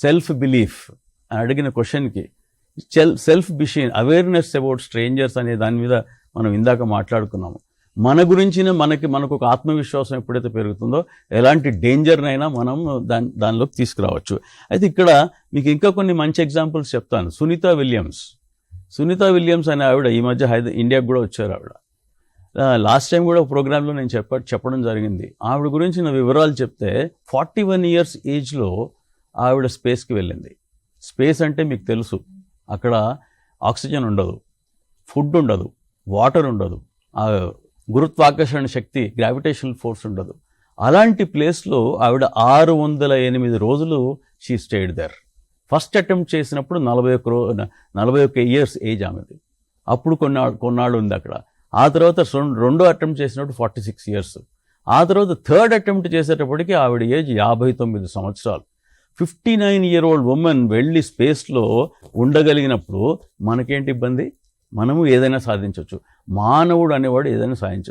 Self belief అని అడిగిన క్వశ్చన్కి సెల్ఫ్ బిషిన్ అవేర్నెస్ అబౌట్ స్ట్రేంజర్స్ అనే దాని మీద మనం ఇందాక మాట్లాడుకున్నాము. మన గురించిన మనకు ఒక ఆత్మవిశ్వాసం ఎప్పుడైతే పెరుగుతుందో ఎలాంటి డేంజర్నైనా మనం దానిలోకి తీసుకురావచ్చు. అయితే ఇక్కడ మీకు ఇంకా కొన్ని మంచి ఎగ్జాంపుల్స్ చెప్తాను. సునీతా విలియమ్స్ అనే ఆవిడ ఈ మధ్య ఇండియాకు కూడా వచ్చారు. ఆవిడ లాస్ట్ టైం కూడా ఒక ప్రోగ్రాంలో నేను చెప్పడం జరిగింది. ఆవిడ గురించిన వివరాలు చెప్తే 41 years ఏజ్లో ఆవిడ స్పేస్కి వెళ్ళింది. స్పేస్ అంటే మీకు తెలుసు, అక్కడ ఆక్సిజన్ ఉండదు, ఫుడ్ ఉండదు, వాటర్ ఉండదు, గురుత్వాకర్షణ శక్తి గ్రావిటేషనల్ ఫోర్స్ ఉండదు. అలాంటి ప్లేస్లో ఆవిడ 608 రోజులు she stayed there. First attempt చేసినప్పుడు 41 years ఏజ్ ఆమెది. అప్పుడు కొన్నాళ్ళు ఉంది అక్కడ. ఆ తర్వాత రెండో అటెంప్ట్ చేసినప్పుడు 46 years. ఆ తర్వాత థర్డ్ అటెంప్ట్ చేసేటప్పటికి ఆవిడ ఏజ్ 59 సంవత్సరాలు. 59-year-old ఉమెన్ వెళ్ళి స్పేస్లో ఉండగలిగినప్పుడు మనకేంటి ఇబ్బంది? మనము ఏదైనా సాధించవచ్చు. మానవుడు అనేవాడు ఏదైనా సాధించవచ్చు.